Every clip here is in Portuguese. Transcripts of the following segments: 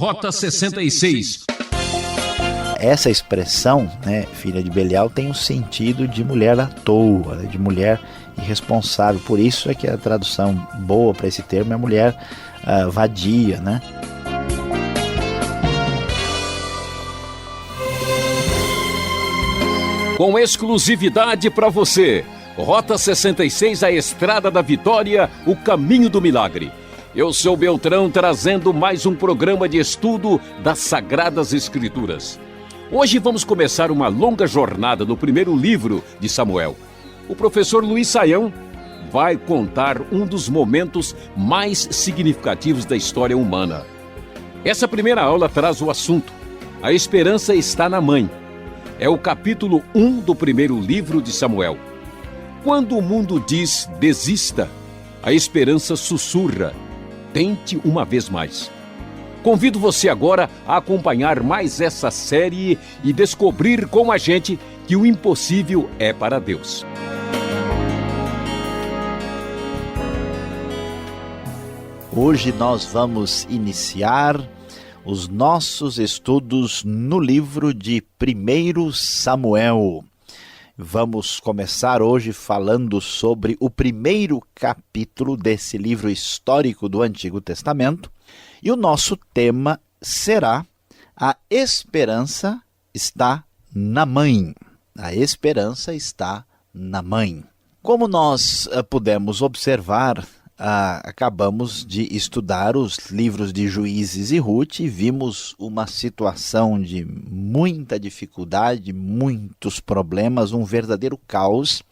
Rota 66. Essa expressão, filha de Belial, tem um sentido de mulher à toa, de mulher irresponsável. Por isso é que a tradução boa para esse termo é mulher vadia, Com exclusividade para você, Rota 66, a Estrada da Vitória, o caminho do milagre. Eu sou Beltrão, trazendo mais um programa de estudo das Sagradas Escrituras. Hoje vamos começar uma longa jornada no primeiro livro de Samuel. O professor Luiz Saião vai contar um dos momentos mais significativos da história humana. Essa primeira aula traz o assunto: a esperança está na mãe. É o capítulo 1 do primeiro livro de Samuel. Quando o mundo diz desista, a esperança sussurra: tente uma vez mais. Convido você agora a acompanhar mais essa série e descobrir com a gente que o impossível é para Deus. Hoje nós vamos iniciar os nossos estudos no livro de 1 Samuel. Vamos começar hoje falando sobre o primeiro capítulo desse livro histórico do Antigo Testamento. E o nosso tema será: a esperança está na mãe. A esperança está na mãe. Como nós pudemos observar, acabamos de estudar os livros de Juízes e Ruth e vimos uma situação de muita dificuldade, muitos problemas, um verdadeiro caos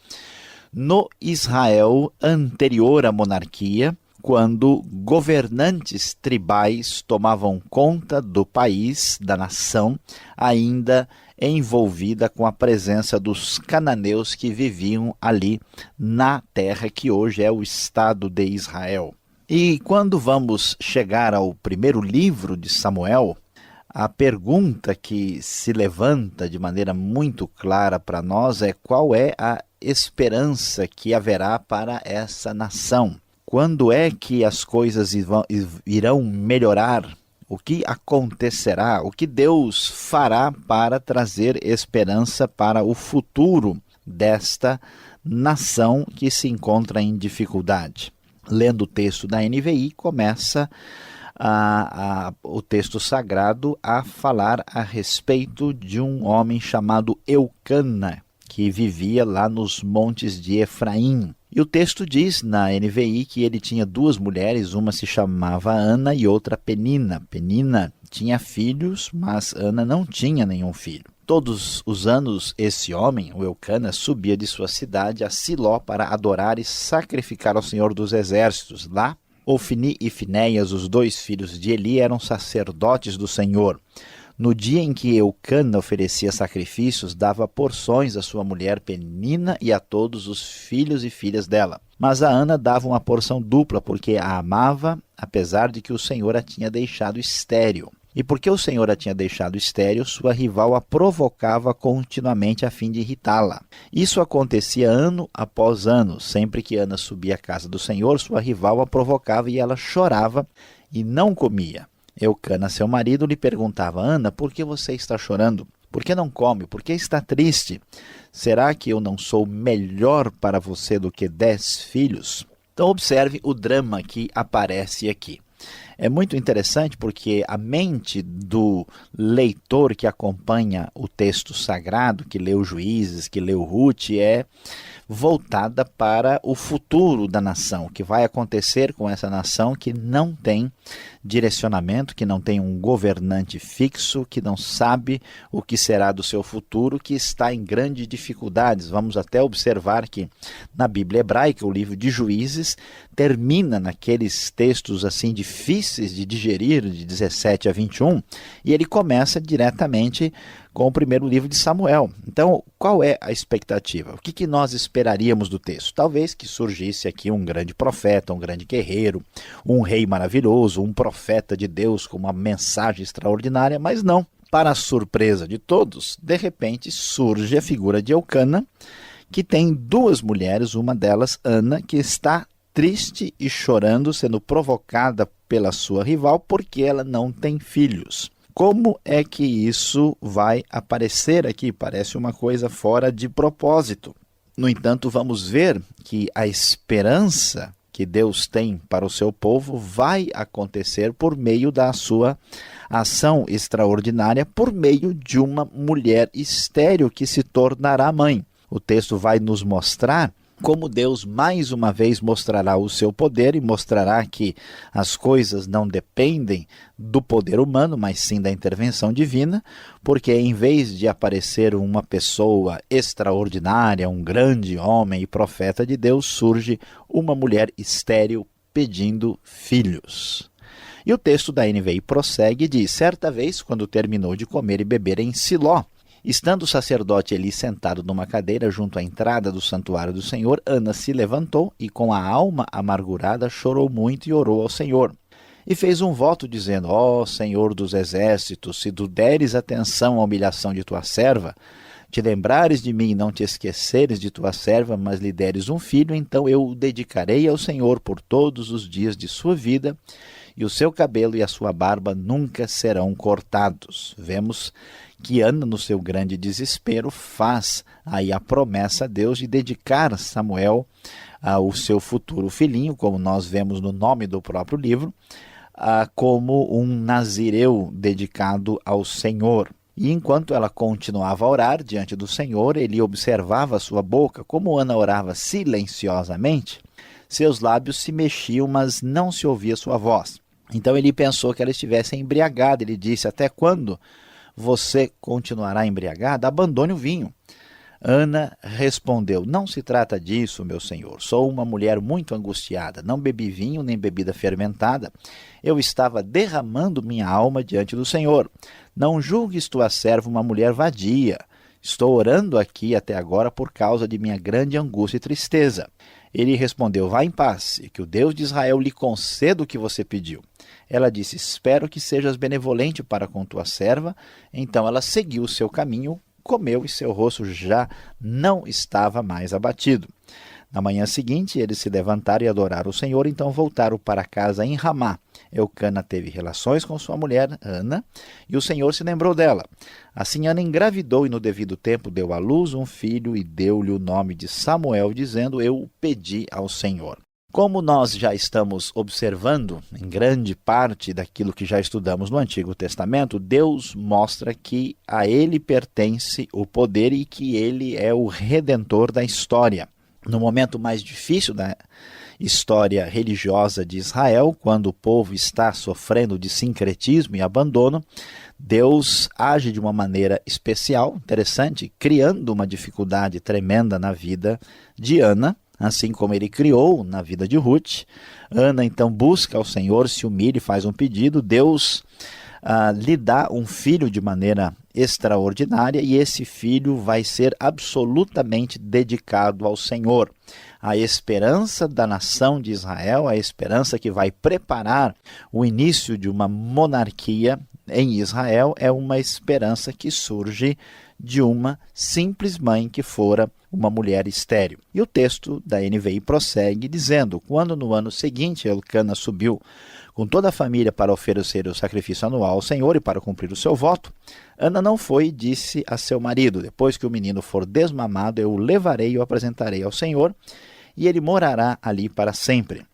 no Israel anterior à monarquia, quando governantes tribais tomavam conta do país, da nação, ainda envolvida com a presença dos cananeus que viviam ali na terra que hoje é o Estado de Israel. E quando vamos chegar ao primeiro livro de Samuel, a pergunta que se levanta de maneira muito clara para nós é: qual é a esperança que haverá para essa nação? Quando é que as coisas irão melhorar? O que acontecerá? O que Deus fará para trazer esperança para o futuro desta nação que se encontra em dificuldade? Lendo o texto da NVI, começa o texto sagrado a falar a respeito de um homem chamado Eucana, que vivia lá nos montes de Efraim. E o texto diz na NVI que ele tinha duas mulheres, uma se chamava Ana e outra Penina. Penina tinha filhos, mas Ana não tinha nenhum filho. Todos os anos esse homem, o Eucana, subia de sua cidade a Siló para adorar e sacrificar ao Senhor dos Exércitos. Lá, Ofni e Finéias, os dois filhos de Eli, eram sacerdotes do Senhor. No dia em que Eucana oferecia sacrifícios, dava porções à sua mulher Penina e a todos os filhos e filhas dela. Mas a Ana dava uma porção dupla, porque a amava, apesar de que o Senhor a tinha deixado estéril. E porque o Senhor a tinha deixado estéril, sua rival a provocava continuamente a fim de irritá-la. Isso acontecia ano após ano. Sempre que Ana subia à casa do Senhor, sua rival a provocava e ela chorava e não comia. Eucana, seu marido, lhe perguntava: Ana, por que você está chorando? Por que não come? Por que está triste? Será que eu não sou melhor para você do que 10 filhos? Então observe o drama que aparece aqui. É muito interessante porque a mente do leitor que acompanha o texto sagrado, que leu Juízes, que leu Ruth, é voltada para o futuro da nação, o que vai acontecer com essa nação que não tem direcionamento, que não tem um governante fixo, que não sabe o que será do seu futuro, que está em grandes dificuldades. Vamos até observar que na Bíblia hebraica, o livro de Juízes termina naqueles textos assim difíceis de digerir, de 17 a 21, e ele começa diretamente com o primeiro livro de Samuel. Então, qual é a expectativa? O que nós esperaríamos do texto? Talvez que surgisse aqui um grande profeta, um grande guerreiro, um rei maravilhoso, um profeta de Deus com uma mensagem extraordinária, mas não. Para a surpresa de todos, de repente surge a figura de Eucana, que tem duas mulheres, uma delas, Ana, que está triste e chorando, sendo provocada pela sua rival porque ela não tem filhos. Como é que isso vai aparecer aqui? Parece uma coisa fora de propósito. No entanto, vamos ver que a esperança que Deus tem para o seu povo vai acontecer por meio da sua ação extraordinária, por meio de uma mulher estéril que se tornará mãe. O texto vai nos mostrar como Deus mais uma vez mostrará o seu poder e mostrará que as coisas não dependem do poder humano, mas sim da intervenção divina, porque em vez de aparecer uma pessoa extraordinária, um grande homem e profeta de Deus, surge uma mulher estéril pedindo filhos. E o texto da NVI prossegue e diz: certa vez, quando terminou de comer e beber em Siló, estando o sacerdote Eli sentado numa cadeira junto à entrada do santuário do Senhor, Ana se levantou e com a alma amargurada chorou muito e orou ao Senhor. E fez um voto dizendo: ó Senhor dos exércitos, se tu deres atenção à humilhação de tua serva, te lembrares de mim e não te esqueceres de tua serva, mas lhe deres um filho, então eu o dedicarei ao Senhor por todos os dias de sua vida, e o seu cabelo e a sua barba nunca serão cortados. Vemos que Ana, no seu grande desespero, faz aí a promessa a Deus de dedicar Samuel ao seu futuro filhinho, como nós vemos no nome do próprio livro, como um nazireu dedicado ao Senhor. E enquanto ela continuava a orar diante do Senhor, ele observava a sua boca. Como Ana orava silenciosamente, seus lábios se mexiam, mas não se ouvia sua voz. Então ele pensou que ela estivesse embriagada. Ele disse: até quando você continuará embriagada? Abandone o vinho. Ana respondeu: não se trata disso, meu senhor. Sou uma mulher muito angustiada. Não bebi vinho nem bebida fermentada. Eu estava derramando minha alma diante do Senhor. Não julgues tua serva uma mulher vadia. Estou orando aqui até agora por causa de minha grande angústia e tristeza. Ele respondeu: vá em paz, e que o Deus de Israel lhe conceda o que você pediu. Ela disse: espero que sejas benevolente para com tua serva. Então ela seguiu o seu caminho, comeu e seu rosto já não estava mais abatido. Na manhã seguinte, eles se levantaram e adoraram o Senhor, então voltaram para casa em Ramá. Eucana teve relações com sua mulher, Ana, e o Senhor se lembrou dela. Assim Ana engravidou e no devido tempo deu à luz um filho e deu-lhe o nome de Samuel, dizendo: eu o pedi ao Senhor. Como nós já estamos observando em grande parte daquilo que já estudamos no Antigo Testamento, Deus mostra que a Ele pertence o poder e que Ele é o Redentor da história. No momento mais difícil da história religiosa de Israel, quando o povo está sofrendo de sincretismo e abandono, Deus age de uma maneira especial, interessante, criando uma dificuldade tremenda na vida de Ana, assim como ele criou na vida de Ruth. Ana então busca ao Senhor, se humilha e faz um pedido. Deus lhe dá um filho de maneira extraordinária e esse filho vai ser absolutamente dedicado ao Senhor. A esperança da nação de Israel, a esperança que vai preparar o início de uma monarquia em Israel, é uma esperança que surge de uma simples mãe que fora uma mulher estéril. E o texto da NVI prossegue dizendo: quando no ano seguinte Elcana subiu com toda a família para oferecer o sacrifício anual ao Senhor e para cumprir o seu voto, Ana não foi e disse a seu marido: depois que o menino for desmamado, eu o levarei e o apresentarei ao Senhor, e ele morará ali para sempre.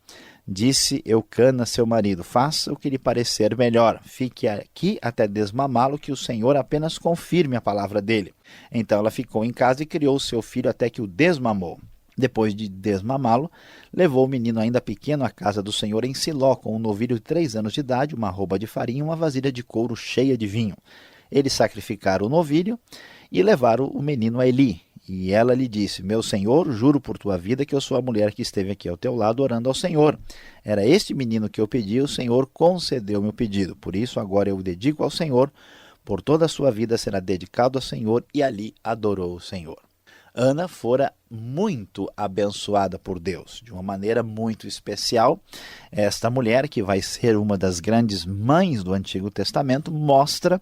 Disse Eucana, seu marido: faça o que lhe parecer melhor, fique aqui até desmamá-lo, que o Senhor apenas confirme a palavra dele. Então ela ficou em casa e criou seu filho até que o desmamou. Depois de desmamá-lo, levou o menino ainda pequeno à casa do Senhor em Siló, com um novilho de 3 anos de idade, uma roupa de farinha e uma vasilha de couro cheia de vinho. Eles sacrificaram o novilho e levaram o menino a Eli. E ela lhe disse: meu senhor, juro por tua vida que eu sou a mulher que esteve aqui ao teu lado orando ao Senhor. Era este menino que eu pedi, o Senhor concedeu meu pedido. Por isso agora eu o dedico ao Senhor, por toda a sua vida será dedicado ao Senhor. E ali adorou o Senhor. Ana fora muito abençoada por Deus, de uma maneira muito especial. Esta mulher, que vai ser uma das grandes mães do Antigo Testamento, mostra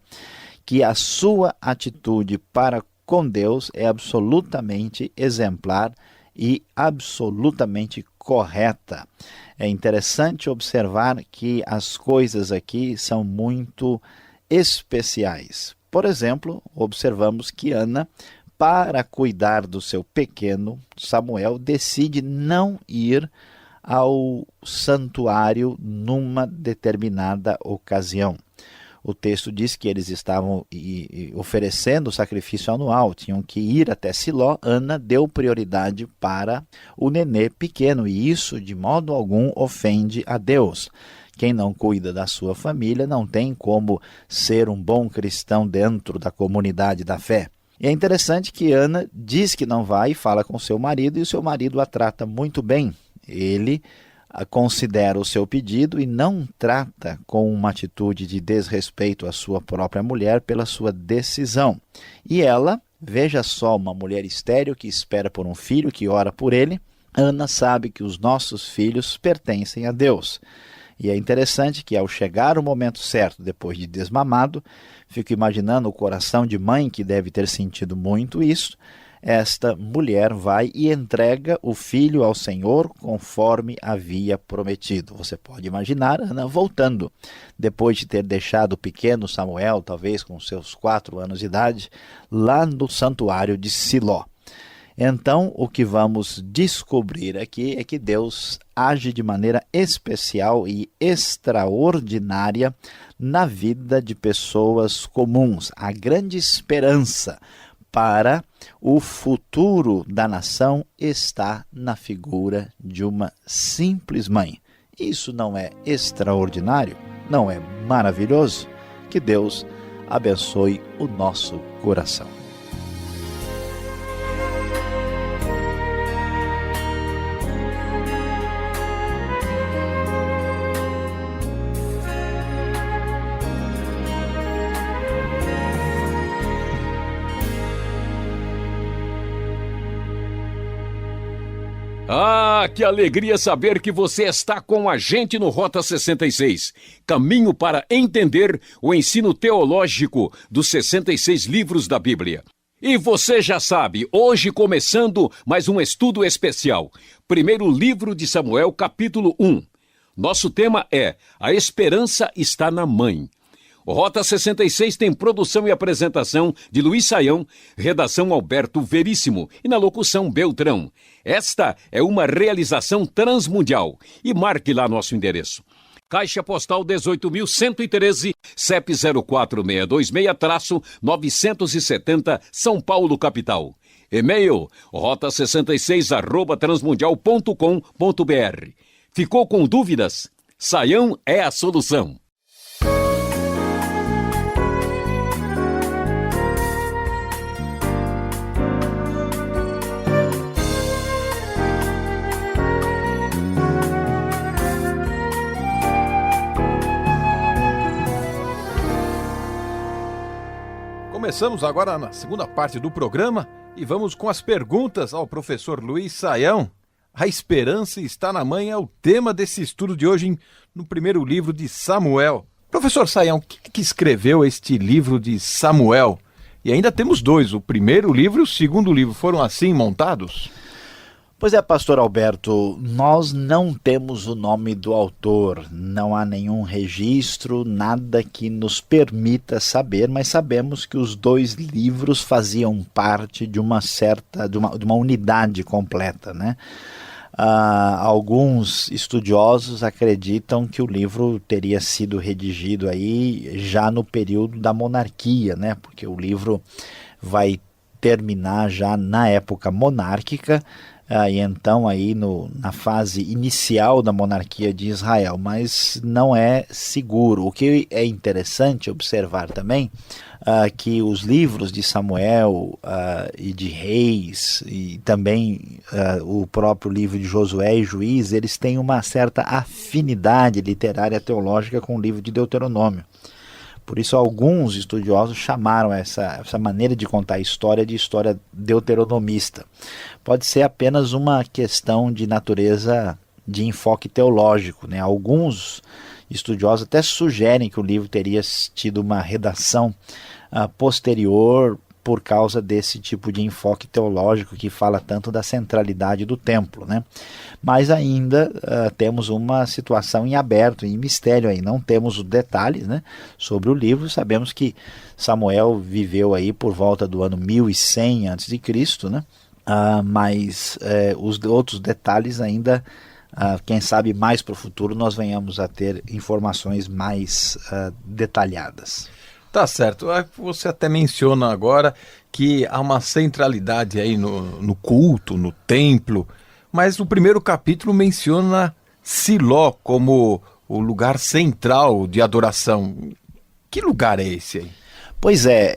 que a sua atitude para com Deus é absolutamente exemplar e absolutamente correta. É interessante observar que as coisas aqui são muito especiais. Por exemplo, observamos que Ana, para cuidar do seu pequeno Samuel, decide não ir ao santuário numa determinada ocasião. O texto diz que eles estavam oferecendo o sacrifício anual, tinham que ir até Siló. Ana deu prioridade para o nenê pequeno, e isso de modo algum ofende a Deus. Quem não cuida da sua família não tem como ser um bom cristão dentro da comunidade da fé. E é interessante que Ana diz que não vai e fala com seu marido, e o seu marido a trata muito bem. Ele considera o seu pedido e não trata com uma atitude de desrespeito à sua própria mulher pela sua decisão. E ela, veja só, uma mulher estéril que espera por um filho, que ora por ele. Ana sabe que os nossos filhos pertencem a Deus. E é interessante que ao chegar o momento certo, depois de desmamado, fico imaginando o coração de mãe que deve ter sentido muito isso. Esta mulher vai e entrega o filho ao Senhor conforme havia prometido. Você pode imaginar Ana voltando, depois de ter deixado o pequeno Samuel, talvez com seus 4 anos de idade, lá no santuário de Siló. Então, o que vamos descobrir aqui é que Deus age de maneira especial e extraordinária na vida de pessoas comuns. A grande esperança para o futuro da nação está na figura de uma simples mãe. Isso não é extraordinário? Não é maravilhoso? Que Deus abençoe o nosso coração. Ah, que alegria saber que você está com a gente no Rota 66. Caminho para entender o ensino teológico dos 66 livros da Bíblia. E você já sabe, hoje começando mais um estudo especial. Primeiro livro de Samuel, capítulo 1. Nosso tema é A Esperança está na Mãe. O Rota 66 tem produção e apresentação de Luiz Saião, redação Alberto Veríssimo e na locução Beltrão. Esta é uma realização transmundial e marque lá nosso endereço. Caixa Postal 18.113, CEP 04626-970, São Paulo, capital. E-mail rota66@transmundial.com.br. Ficou com dúvidas? Saião é a solução. Começamos agora na segunda parte do programa e vamos com as perguntas ao professor Luiz Saião. A esperança está na mãe é o tema desse estudo de hoje no primeiro livro de Samuel. Professor Saião, quem é que escreveu este livro de Samuel? E ainda temos 2, o primeiro livro e o segundo livro. Foram assim montados? Pois é, pastor Alberto, nós não temos o nome do autor, não há nenhum registro, nada que nos permita saber, mas sabemos que os 2 livros faziam parte de uma unidade completa, né? Alguns estudiosos acreditam que o livro teria sido redigido aí já no período da monarquia, né? Porque o livro vai terminar já na época monárquica, e então aí na fase inicial da monarquia de Israel, mas não é seguro. O que é interessante observar também, que os livros de Samuel e de Reis, e também o próprio livro de Josué e Juiz, eles têm uma certa afinidade literária teológica com o livro de Deuteronômio. Por isso, alguns estudiosos chamaram essa maneira de contar a história de história deuteronomista. Pode ser apenas uma questão de natureza de enfoque teológico, né? Alguns estudiosos até sugerem que o livro teria tido uma redação posterior por causa desse tipo de enfoque teológico que fala tanto da centralidade do templo, né? Mas ainda temos uma situação em aberto, em mistério aí, não temos os detalhes, né, sobre o livro. Sabemos que Samuel viveu aí por volta do ano 1100 a.C., né? Mas os outros detalhes ainda, quem sabe mais para o futuro, nós venhamos a ter informações mais detalhadas. Tá certo. Você até menciona agora que há uma centralidade aí no culto, no templo, mas o primeiro capítulo menciona Siló como o lugar central de adoração. Que lugar é esse aí? Pois é,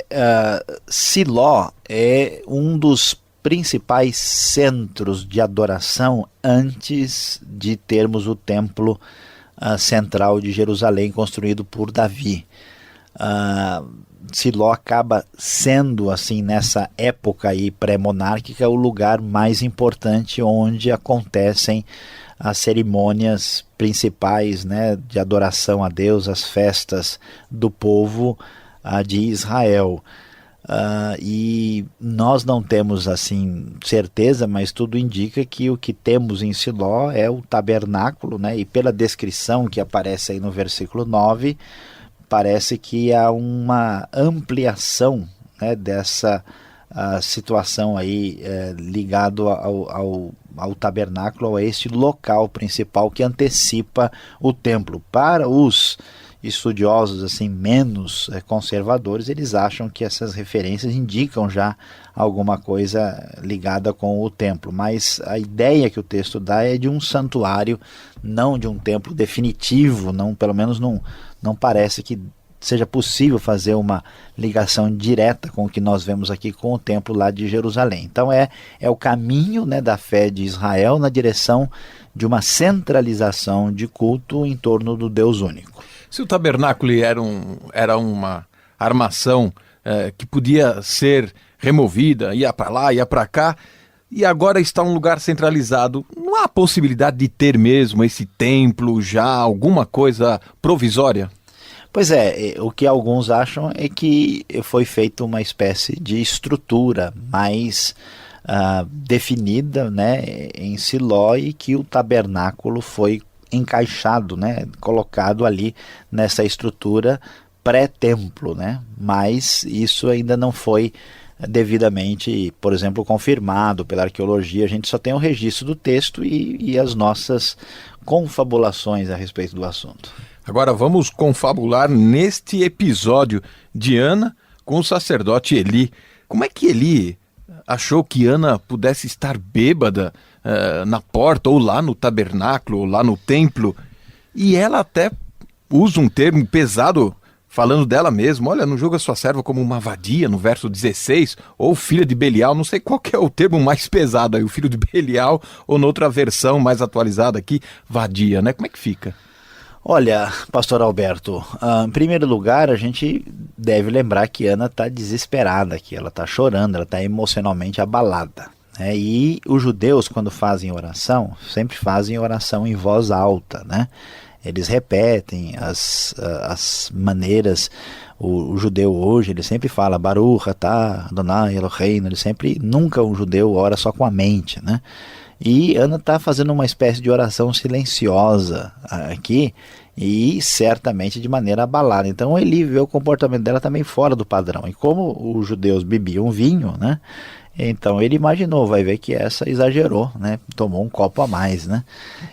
Siló é um dos principais centros de adoração antes de termos o templo central de Jerusalém construído por Davi. Siló acaba sendo, assim, nessa época aí pré-monárquica, o lugar mais importante onde acontecem as cerimônias principais, né, de adoração a Deus, as festas do povo de Israel. E nós não temos assim certeza, mas tudo indica que o que temos em Siló é o tabernáculo, né? E pela descrição que aparece aí no versículo 9, parece que há uma ampliação, né, dessa situação aí ligado ao tabernáculo, a este local principal que antecipa o templo. Para os estudiosos assim menos conservadores, eles acham que essas referências indicam já alguma coisa ligada com o templo, mas a ideia que o texto dá é de um santuário, não de um templo definitivo. Não, pelo menos não parece que seja possível fazer uma ligação direta com o que nós vemos aqui com o templo lá de Jerusalém. Então é o caminho, né, da fé de Israel na direção de uma centralização de culto em torno do Deus único. Se o tabernáculo era uma armação que podia ser removida, ia para lá, ia para cá, e agora está um lugar centralizado, não há possibilidade de ter mesmo esse templo já, alguma coisa provisória? Pois é, o que alguns acham é que foi feita uma espécie de estrutura mais definida, né, em Siló, e que o tabernáculo foi encaixado, né, colocado ali nessa estrutura pré-templo, né, mas isso ainda não foi devidamente, por exemplo, confirmado pela arqueologia. A gente só tem o registro do texto e as nossas confabulações a respeito do assunto. Agora vamos confabular neste episódio de Ana com o sacerdote Eli. Como é que Eli achou que Ana pudesse estar bêbada na porta, ou lá no tabernáculo, ou lá no templo? E ela até usa um termo pesado, falando dela mesma. Olha, não julga sua serva como uma vadia, no verso 16, ou filha de Belial. Não sei qual que é o termo mais pesado aí, o filho de Belial, ou noutra versão mais atualizada aqui, vadia, né? Como é que fica? Olha, pastor Alberto, em primeiro lugar, a gente deve lembrar que Ana está desesperada, que ela está chorando, ela está emocionalmente abalada, né? E os judeus, quando fazem oração, sempre fazem oração em voz alta, né? Eles repetem as maneiras. O judeu hoje, ele sempre fala Baruch atah Adonai Eloheinu, nunca um judeu ora só com a mente, né? E Ana está fazendo uma espécie de oração silenciosa aqui, e certamente de maneira abalada. Então ele vê o comportamento dela também fora do padrão. E como os judeus bebiam vinho, né? Então ele imaginou, vai ver que essa exagerou, né? Tomou um copo a mais, né?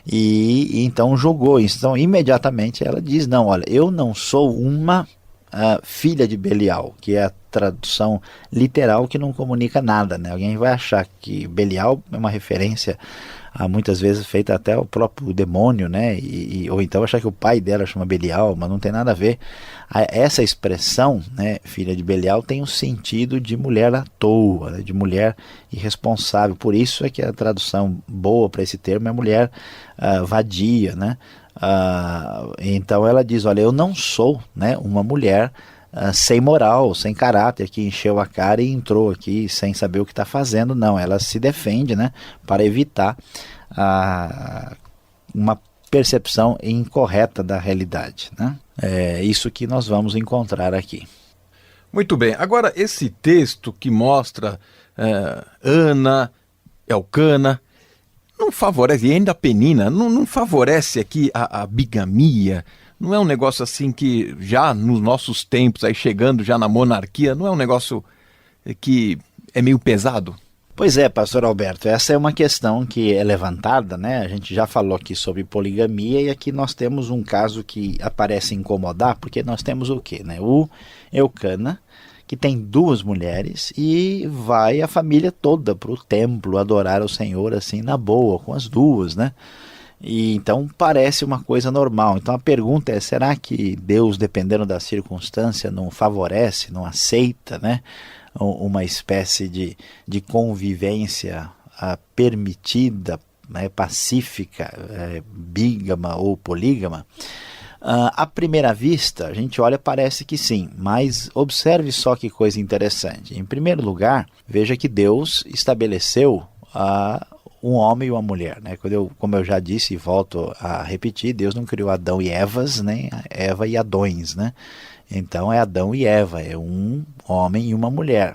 E então jogou isso. Então imediatamente ela diz, não, olha, eu não sou uma filha de Belial, que é a tradução literal que não comunica nada, né? Alguém vai achar que Belial é uma referência muitas vezes feita até ao próprio demônio, né? Ou então achar que o pai dela chama Belial, mas não tem nada a ver. Essa expressão, né, filha de Belial, tem um sentido de mulher à toa, né, de mulher irresponsável. Por isso é que a tradução boa para esse termo é mulher vadia, né? Então ela diz, olha, eu não sou, né, uma mulher sem moral, sem caráter, que encheu a cara e entrou aqui sem saber o que está fazendo. Não, ela se defende, né, para evitar uma percepção incorreta da realidade, né? É isso que nós vamos encontrar aqui. Muito bem, agora esse texto que mostra Ana, Elcana, não favorece, e ainda a Penina, não favorece aqui a bigamia. Não é um negócio assim que já nos nossos tempos, aí chegando já na monarquia, não é um negócio que é meio pesado? Pois é, pastor Alberto, essa é uma questão que é levantada, né? A gente já falou aqui sobre poligamia e aqui nós temos um caso que aparece incomodar, porque nós temos o quê, né? O Elcana, que tem 2 mulheres e vai a família toda para o templo adorar o Senhor assim na boa, com as 2, né? E então parece uma coisa normal. Então a pergunta é, será que Deus, dependendo da circunstância, não favorece, não aceita, né, uma espécie de convivência permitida, né, pacífica, bígama ou polígama? À primeira vista, a gente olha, parece que sim, mas observe só que coisa interessante. Em primeiro lugar, veja que Deus estabeleceu um homem e uma mulher, né? Como eu já disse e volto a repetir, Deus não criou Adão e Evas, nem Eva e Adões, né? Então é Adão e Eva, é um homem e uma mulher.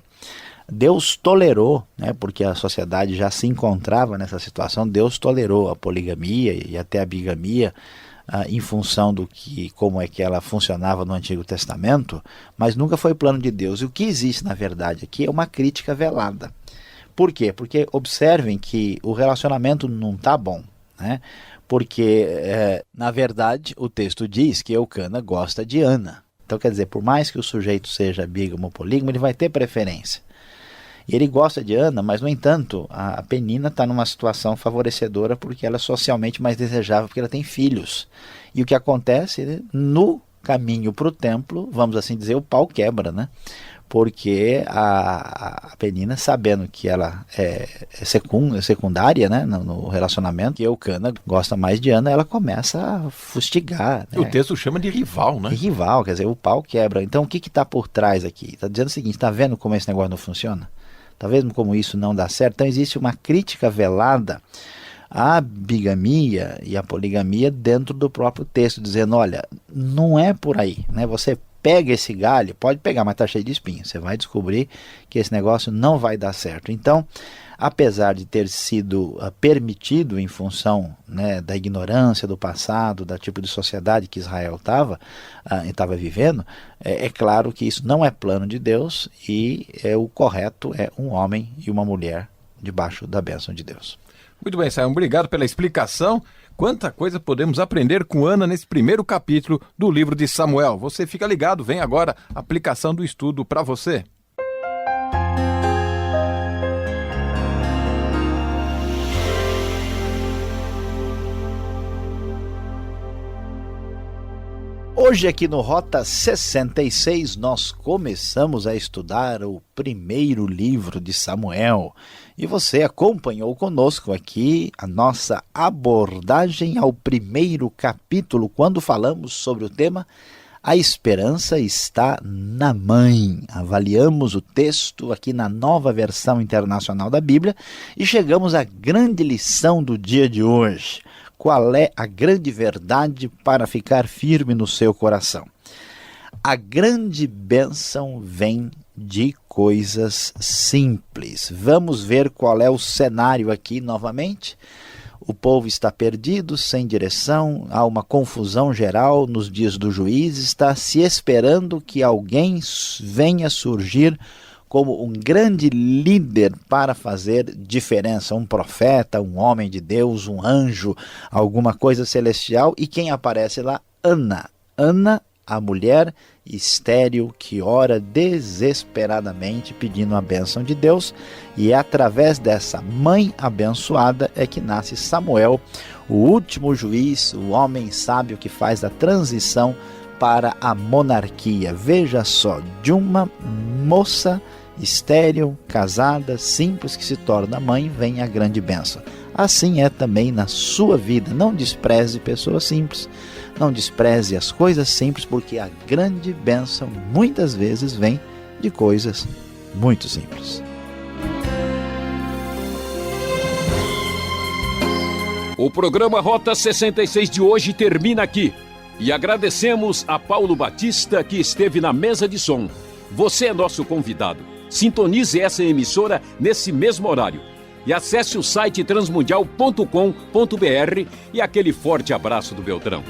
Deus tolerou, né, porque a sociedade já se encontrava nessa situação, Deus tolerou a poligamia e até a bigamia, em função como é que ela funcionava no Antigo Testamento, mas nunca foi plano de Deus. E o que existe, na verdade, aqui é uma crítica velada. Por quê? Porque observem que o relacionamento não está bom, né? Porque, na verdade, o texto diz que Elcana gosta de Ana. Então, quer dizer, por mais que o sujeito seja bígamo ou polígamo, ele vai ter preferência. E ele gosta de Ana, mas, no entanto, a Penina está numa situação favorecedora porque ela é socialmente mais desejável, porque ela tem filhos. E o que acontece, no caminho para o templo, vamos assim dizer, o pau quebra, né? Porque a Penina, sabendo que ela é secundária, né, no relacionamento, que Elcana gosta mais de Ana, ela começa a fustigar. Né? O texto chama de rival, né? De rival, quer dizer, o pau quebra. Então o que está por trás aqui? Está dizendo o seguinte, está vendo como esse negócio não funciona? Está vendo como isso não dá certo? Então existe uma crítica velada à bigamia e à poligamia dentro do próprio texto, dizendo, olha, não é por aí, né? Você pega esse galho, pode pegar, mas está cheio de espinho. Você vai descobrir que esse negócio não vai dar certo. Então, apesar de ter sido permitido em função, né, da ignorância do passado, da tipo de sociedade que Israel estava vivendo, é claro que isso não é plano de Deus e o correto é um homem e uma mulher debaixo da bênção de Deus. Muito bem, Sayão, obrigado pela explicação. Quanta coisa podemos aprender com Ana nesse primeiro capítulo do livro de Samuel. Você fica ligado, vem agora a aplicação do estudo para você. Hoje aqui no Rota 66 nós começamos a estudar o primeiro livro de Samuel e você acompanhou conosco aqui a nossa abordagem ao primeiro capítulo quando falamos sobre o tema A Esperança Está na Mãe. Avaliamos o texto aqui na Nova Versão Internacional da Bíblia e chegamos à grande lição do dia de hoje. Qual é a grande verdade para ficar firme no seu coração? A grande bênção vem de coisas simples. Vamos ver qual é o cenário aqui novamente. O povo está perdido, sem direção, há uma confusão geral nos dias do juiz, está se esperando que alguém venha surgir como um grande líder para fazer diferença, um profeta, um homem de Deus, um anjo, alguma coisa celestial. E quem aparece lá? Ana. Ana, a mulher estéril que ora desesperadamente pedindo a bênção de Deus. E é através dessa mãe abençoada é que nasce Samuel, o último juiz, o homem sábio que faz a transição para a monarquia. Veja só, de uma moça estéril, casada, simples, que se torna mãe, vem a grande bênção. Assim é também na sua vida. Não despreze pessoas simples, não despreze as coisas simples, porque a grande bênção muitas vezes vem de coisas muito simples. O programa Rota 66 de hoje termina aqui. E agradecemos a Paulo Batista, que esteve na mesa de som. Você é nosso convidado. Sintonize essa emissora nesse mesmo horário. E acesse o site transmundial.com.br e aquele forte abraço do Beltrão.